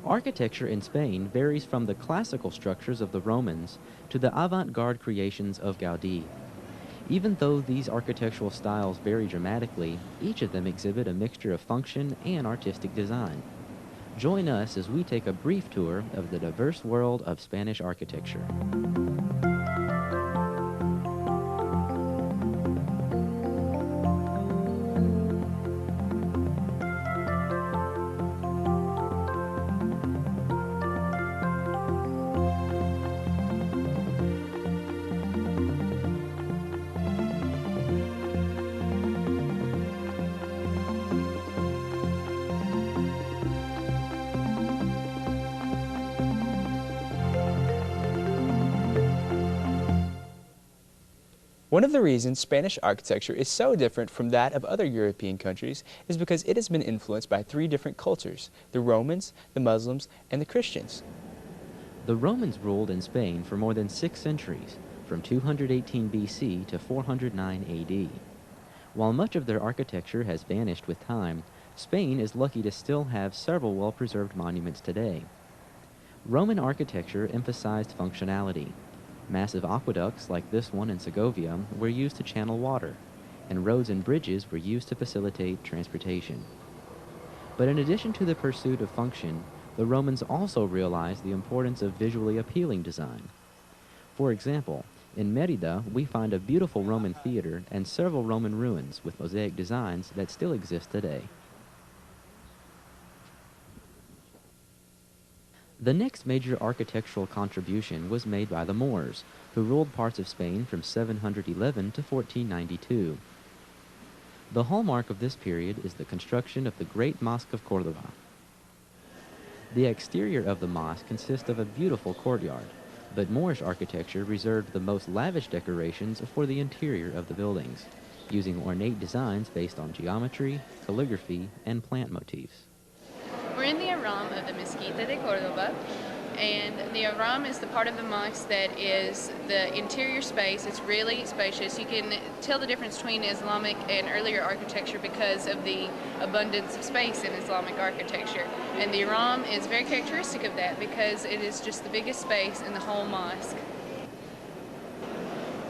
Architecture in Spain varies from the classical structures of the Romans to the avant-garde creations of Gaudi. Even though these architectural styles vary dramatically, each of them exhibit a mixture of function and artistic design. Join us as we take a brief tour of the diverse world of Spanish architecture. One of the reasons Spanish architecture is so different from that of other European countries is because it has been influenced by three different cultures: the Romans, the Muslims, and the Christians. The Romans ruled in Spain for more than 6 centuries, from 218 BC to 409 AD. While much of their architecture has vanished with time, Spain is lucky to still have several well-preserved monuments today. Roman architecture emphasized functionality. Massive aqueducts like this one in Segovia were used to channel water, and roads and bridges were used to facilitate transportation. But in addition to the pursuit of function, the Romans also realized the importance of visually appealing design. For example, in Merida, we find a beautiful Roman theater and several Roman ruins with mosaic designs that still exist today. The next major architectural contribution was made by the Moors, who ruled parts of Spain from 711 to 1492. The hallmark of this period is the construction of the Great Mosque of Córdoba. The exterior of the mosque consists of a beautiful courtyard, but Moorish architecture reserved the most lavish decorations for the interior of the buildings, using ornate designs based on geometry, calligraphy, and plant motifs. We're in the Aram of the Mezquita de Córdoba, and the Aram is the part of the mosque that is the interior space. It's really spacious. You can tell the difference between Islamic and earlier architecture because of the abundance of space in Islamic architecture. And the Aram is very characteristic of that because it is just the biggest space in the whole mosque.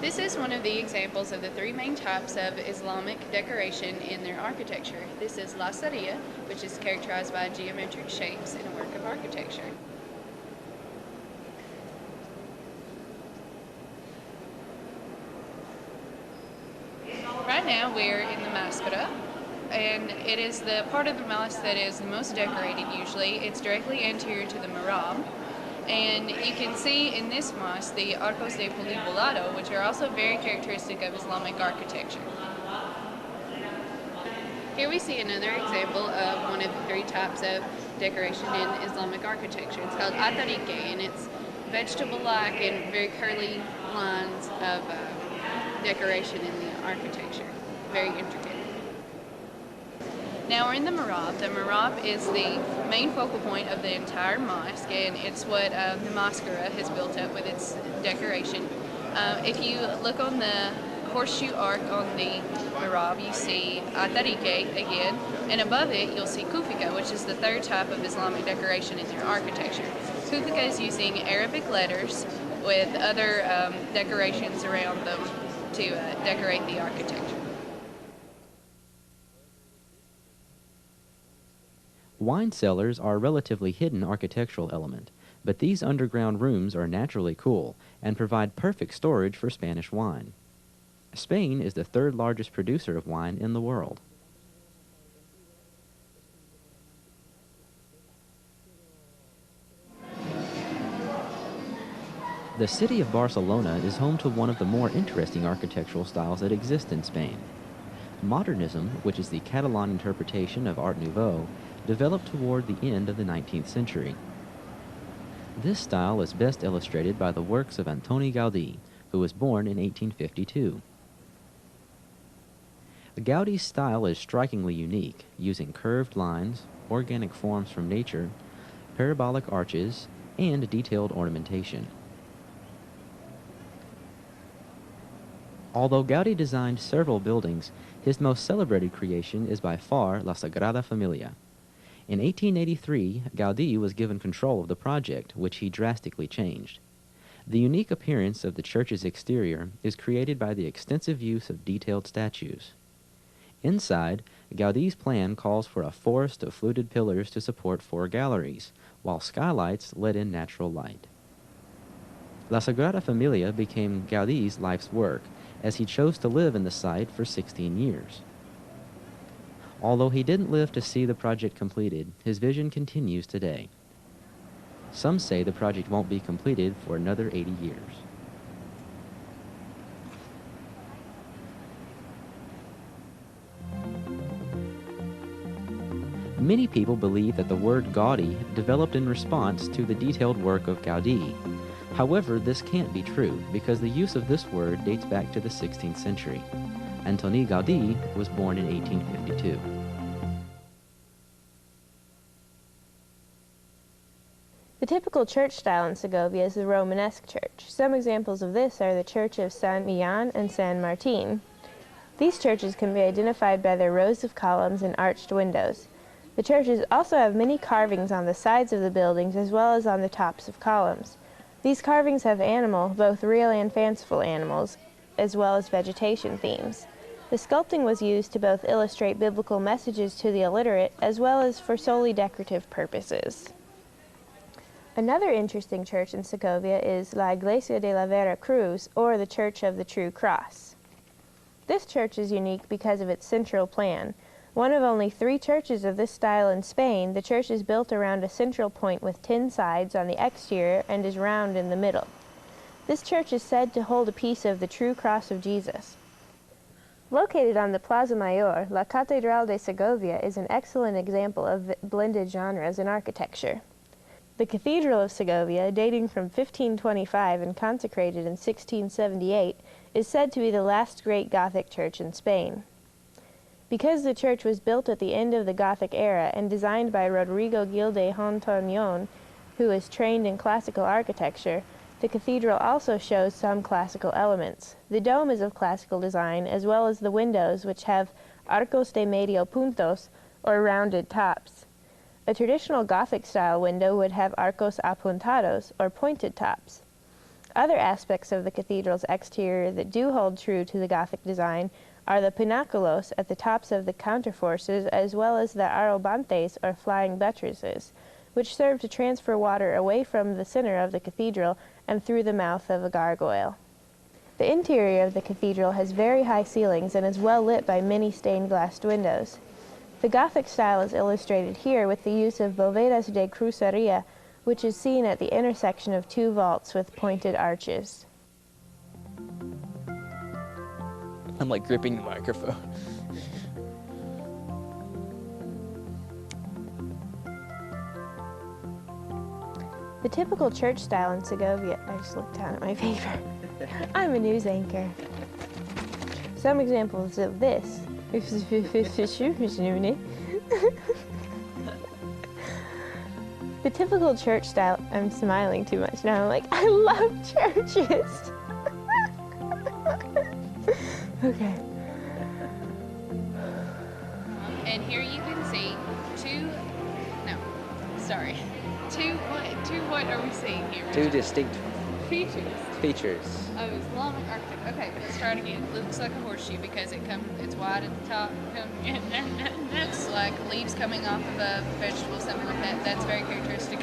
This is one of the examples of the three main types of Islamic decoration in their architecture. This is La Saria, which is characterized by geometric shapes in a work of architecture. Right now we're in the Mascara, and it is the part of the mosque that is the most decorated usually. It's directly anterior to the mihrab. And you can see in this mosque the arcos de polivolado, which are also very characteristic of Islamic architecture. Here we see another example of one of the three types of decoration in Islamic architecture. It's called atarique, and it's vegetable-like and very curly lines of decoration in the architecture. Very intricate. Now we're in the mihrab. The mihrab is the main focal point of the entire mosque, and it's what the mascara has built up with its decoration. If you look on the horseshoe arc on the mihrab, you see atarique again, and above it you'll see kufika, which is the third type of Islamic decoration in their architecture. Kufika is using Arabic letters with other decorations around them to decorate the architecture. Wine cellars are a relatively hidden architectural element, but these underground rooms are naturally cool and provide perfect storage for Spanish wine. Spain is the third largest producer of wine in the world. The city of Barcelona is home to one of the more interesting architectural styles that exist in Spain. Modernism, which is the Catalan interpretation of Art Nouveau, developed toward the end of the 19th century. This style is best illustrated by the works of Antoni Gaudi, who was born in 1852. Gaudi's style is strikingly unique, using curved lines, organic forms from nature, parabolic arches, and detailed ornamentation. Although Gaudi designed several buildings, his most celebrated creation is by far La Sagrada Familia. In 1883, Gaudi was given control of the project, which he drastically changed. The unique appearance of the church's exterior is created by the extensive use of detailed statues. Inside, Gaudi's plan calls for a forest of fluted pillars to support 4 galleries, while skylights let in natural light. La Sagrada Familia became Gaudi's life's work, as he chose to live in the site for 16 years. Although he didn't live to see the project completed, his vision continues today. Some say the project won't be completed for another 80 years. Many people believe that the word Gaudi developed in response to the detailed work of Gaudi. However, this can't be true because the use of this word dates back to the 16th century. Antoni Gaudi was born in 1852. The typical church style in Segovia is the Romanesque church. Some examples of this are the Church of San Millán and San Martín. These churches can be identified by their rows of columns and arched windows. The churches also have many carvings on the sides of the buildings as well as on the tops of columns. These carvings have animal, both real and fanciful animals, as well as vegetation themes. The sculpting was used to both illustrate biblical messages to the illiterate as well as for solely decorative purposes. Another interesting church in Segovia is La Iglesia de la Vera Cruz, or the Church of the True Cross. This church is unique because of its central plan. One of only 3 churches of this style in Spain, the church is built around a central point with 10 sides on the exterior and is round in the middle. This church is said to hold a piece of the true cross of Jesus. Located on the Plaza Mayor, La Catedral de Segovia is an excellent example of blended genres in architecture. The Cathedral of Segovia, dating from 1525 and consecrated in 1678, is said to be the last great Gothic church in Spain. Because the church was built at the end of the Gothic era and designed by Rodrigo Gil de Hontañón, who was trained in classical architecture, the cathedral also shows some classical elements. The dome is of classical design, as well as the windows, which have arcos de medio puntos, or rounded tops. A traditional Gothic-style window would have arcos apuntados, or pointed tops. Other aspects of the cathedral's exterior that do hold true to the Gothic design are the pináculos at the tops of the counterforces, as well as the arrobantes, or flying buttresses, which serve to transfer water away from the center of the cathedral and through the mouth of a gargoyle. The interior of the cathedral has very high ceilings and is well lit by many stained glass windows. The Gothic style is illustrated here with the use of bóvedas de crucería, which is seen at the intersection of 2 vaults with pointed arches. I'm like gripping the microphone. The typical church style in Segovia, I just looked down at my paper. I'm a news anchor. Some examples of this. The typical church style, I'm smiling too much now, I'm like, I love churches. Okay. And here you can see what are we seeing here? 2 distinct Features of Islamic architecture. Okay, let's try it again. Looks like a horseshoe because it's wide at the top, and it's like leaves coming off of a vegetable, something like that. That's very characteristic.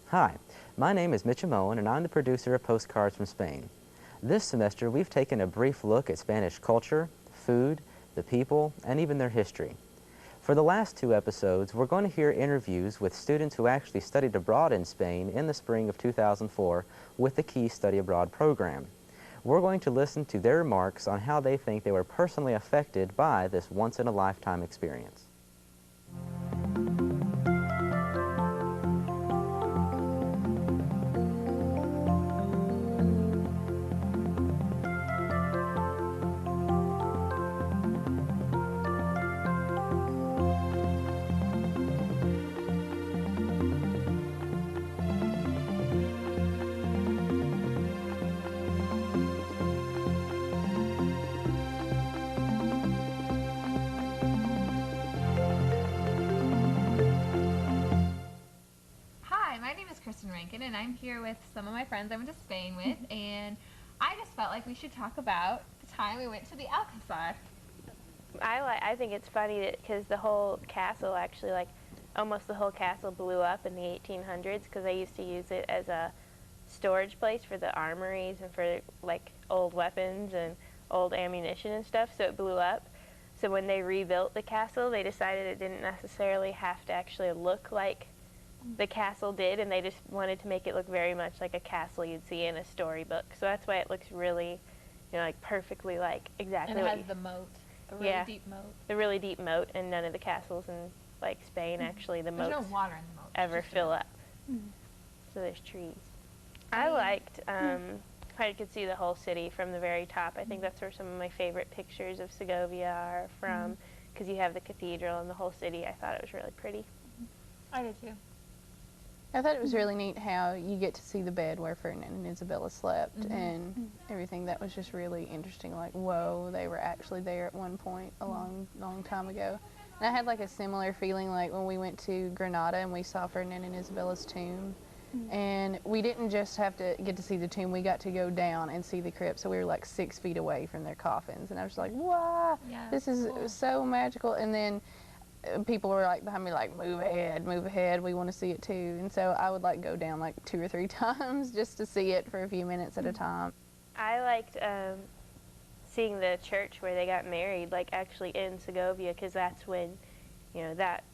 Hi, my name is Mitch Amoen, and I'm the producer of Postcards from Spain. This semester, we've taken a brief look at Spanish culture, food, the people, and even their history. For the last 2 episodes, we're going to hear interviews with students who actually studied abroad in Spain in the spring of 2004 with the Key Study Abroad program. We're going to listen to their remarks on how they think they were personally affected by this once-in-a-lifetime experience. Rankin, and I'm here with some of my friends I went to Spain with, and I just felt like we should talk about the time we went to the Alcazar. I think it's funny because the whole castle actually, like, almost the whole castle blew up in the 1800s because they used to use it as a storage place for the armories and for, like, old weapons and old ammunition and stuff, so it blew up. So when they rebuilt the castle, they decided it didn't necessarily have to actually look like the castle did, and they just wanted to make it look very much like a castle you'd see in a storybook. So that's why it looks really, you know, like perfectly like exactly. And it has the moat, the really deep moat. The really deep moat, and none of the castles in like Spain actually the moats There's no water in the moat. ever fill up. So there's trees. I liked how you could see the whole city from the very top. I think that's where some of my favorite pictures of Segovia are from, because you have the cathedral and the whole city. I thought it was really pretty. I did too. I thought it was really neat how you get to see the bed where Ferdinand and Isabella slept and everything. That was just really interesting. Like, whoa, they were actually there at one point a long time ago. And I had like a similar feeling like when we went to Granada and we saw Ferdinand and Isabella's tomb. And we didn't just have to get to see the tomb, we got to go down and see the crypt. So we were like 6 feet away from their coffins. And I was like, wow, this is so magical. And then people were like behind me like, move ahead, we want to see it too. And so I would like go down like 2 or 3 times just to see it for a few minutes at a time. I liked seeing the church where they got married, like actually in Segovia, because that's when, you know, that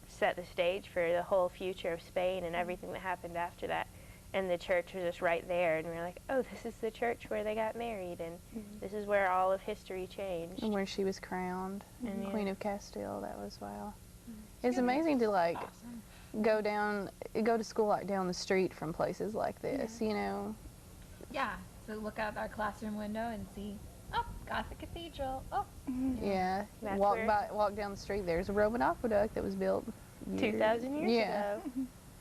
set the stage for the whole future of Spain and everything that happened after that. And the church was just right there, and we were like, oh, this is the church where they got married, and this is where all of history changed. And where she was crowned, Queen of Castile. That was wow. It's amazing to like go to school like down the street from places like this, you know. Yeah, so look out our classroom window and see, oh, Gothic Cathedral, oh. Yeah, walk down the street. There's a Roman aqueduct that was built 2,000 years ago.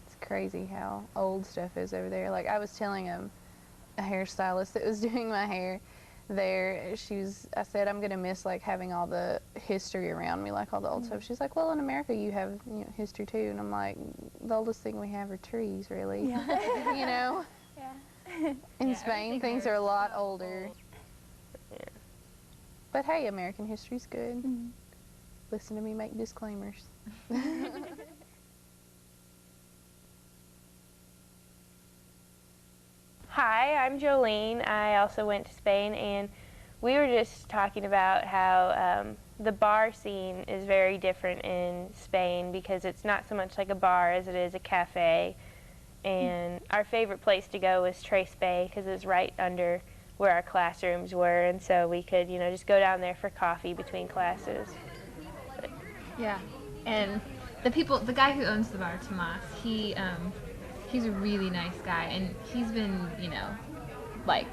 It's crazy how old stuff is over there. Like I was telling a hairstylist that was doing my hair there, I said, I'm gonna miss like having all the history around me, like all the old stuff. She's like, well, in America you have, you know, history too. And I'm like, the oldest thing we have are trees, really. Yeah. You know? Yeah. In Spain, things are a lot older. Yeah. But hey, American history's good. Listen to me make disclaimers. Hi, I'm Jolene. I also went to Spain, and we were just talking about how the bar scene is very different in Spain because it's not so much like a bar as it is a cafe. And our favorite place to go was Trace Bay because it was right under where our classrooms were, and so we could, you know, just go down there for coffee between classes. Yeah, and the guy who owns the bar, Tomas, he's a really nice guy, and he's been, you know, like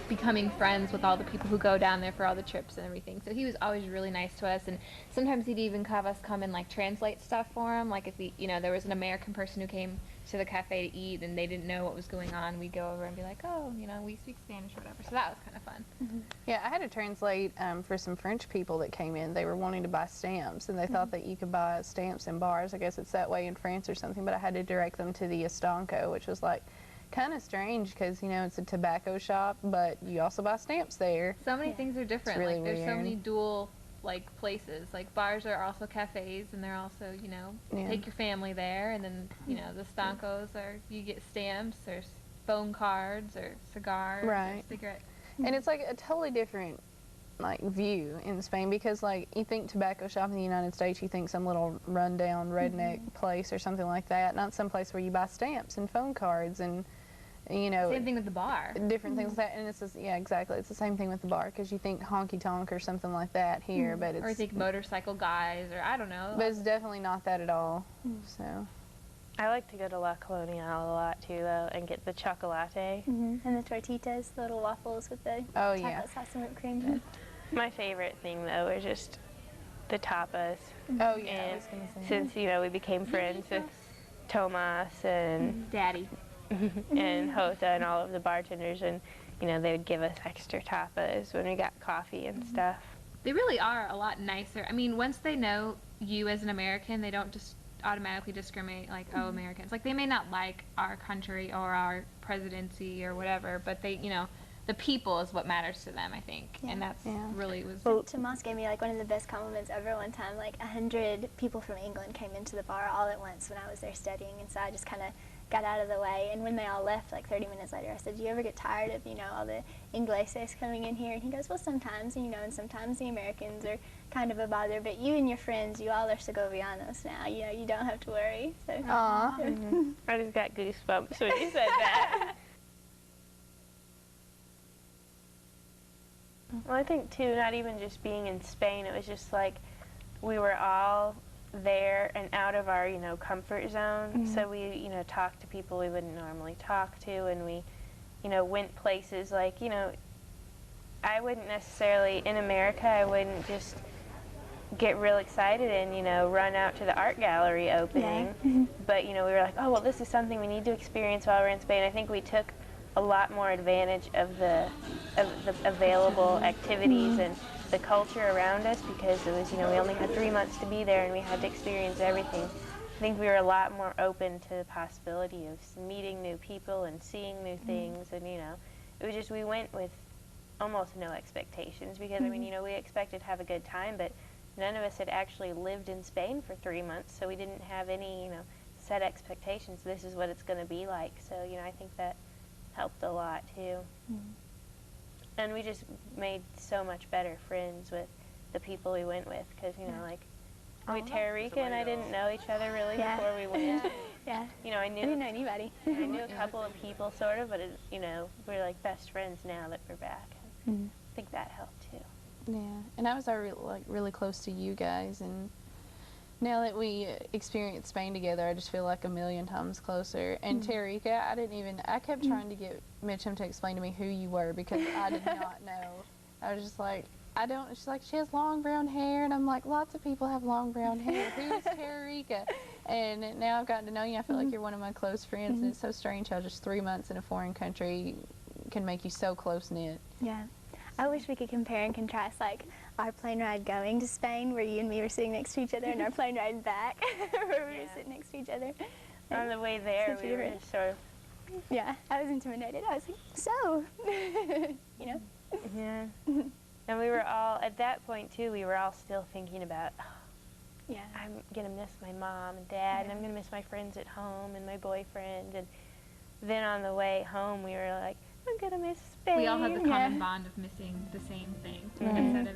becoming friends with all the people who go down there for all the trips and everything. So he was always really nice to us, and sometimes he'd even have us come and like translate stuff for him. Like if there was an American person who came to the cafe to eat and they didn't know what was going on, we'd go over and be like, oh, you know, we speak Spanish or whatever. So that was kind of fun. Yeah, I had to translate for some French people that came in. They were wanting to buy stamps, and they thought that you could buy stamps in bars. I guess it's that way in France or something, but I had to direct them to the Estanco, which was like kind of strange because, you know, it's a tobacco shop, but you also buy stamps there. So many things are different. It's really like there's weird. So many dual like places. Like bars are also cafes, and they're also, you know, take your family there, and then, you know, the Stancos are, you get stamps or phone cards or cigars or cigarettes. And it's like a totally different like view in Spain because like you think tobacco shop in the United States, you think some little rundown redneck place or something like that, not some place where you buy stamps and phone cards and, you know, same thing with the bar. Different things like that, and it's just, yeah, exactly. It's the same thing with the bar because you think honky tonk or something like that here, but it's, or you think motorcycle guys, or I don't know. But it's definitely not that at all. So I like to go to La Colonial a lot too, though, and get the chocolate. And the tortitas, the little waffles with the chocolate sauce and whipped cream. My favorite thing, though, is just the tapas. Oh yeah, and I was gonna say. Since, you know, we became friends with Tomas and Daddy. and Jota and all of the bartenders, and, you know, they would give us extra tapas when we got coffee and stuff. They really are a lot nicer. I mean, once they know you as an American, they don't just automatically discriminate, like, oh, Americans. Like, they may not like our country or our presidency or whatever, but they, you know, the people is what matters to them, I think. And that's really was... Well, Tomas gave me, like, one of the best compliments ever one time. Like, 100 people from England came into the bar all at once when I was there studying, and so I just kind of got out of the way. And when they all left, like 30 minutes later, I said, do you ever get tired of, you know, all the Ingleses coming in here? And he goes, well, sometimes, you know, and sometimes the Americans are kind of a bother, but you and your friends, you all are Segovianos now. You know, you don't have to worry. So. Aww. I just got goosebumps when you said that. Well, I think, too, not even just being in Spain, it was just like we were all there and out of our, you know, comfort zone. So we, you know, talked to people we wouldn't normally talk to, and we, you know, went places like, you know, I wouldn't necessarily, in America, I wouldn't just get real excited and, you know, run out to the art gallery opening. But, you know, we were like, oh, well, this is something we need to experience while we're in Spain. I think we took a lot more advantage of the available activities and the culture around us, because it was, you know, we only had 3 months to be there and we had to experience everything. I think we were a lot more open to the possibility of meeting new people and seeing new things, and, you know, it was just, we went with almost no expectations, because, I mean, you know, we expected to have a good time, but none of us had actually lived in Spain for 3 months, so we didn't have any, you know, set expectations. This is what it's going to be like. So, you know, I think that helped a lot, too. And we just made so much better friends with the people we went with, because, you know, like, Tariqa and I didn't know each other really before we went. You know, I didn't know anybody. I knew a couple of people, sort of, but, you know, we're like best friends now that we're back. I think that helped, too. Yeah, and I was already, like, really close to you guys, and now that we experienced Spain together, I just feel like a million times closer. And Tariqa, I kept trying to get Mitchum to explain to me who you were, because I did not know. I was just like, I don't, she's like, she has long brown hair, and I'm like, lots of people have long brown hair. Who's Tariqa? And now I've gotten to know you, I feel like you're one of my close friends, and it's so strange how just 3 months in a foreign country can make you so close-knit. Yeah. I wish we could compare and contrast, like, our plane ride going to Spain, where you and me were sitting next to each other, and our plane ride back, where we were sitting next to each other. Like, on the way there, we were just sort of... Yeah, I was intimidated. I was like, so, you know? Yeah. And we were all, at that point, too, we were all still thinking about, I'm going to miss my mom and dad, and I'm going to miss my friends at home and my boyfriend. And then on the way home, we were like, I'm going to miss Spain. We all had the common bond of missing the same thing. Like I said,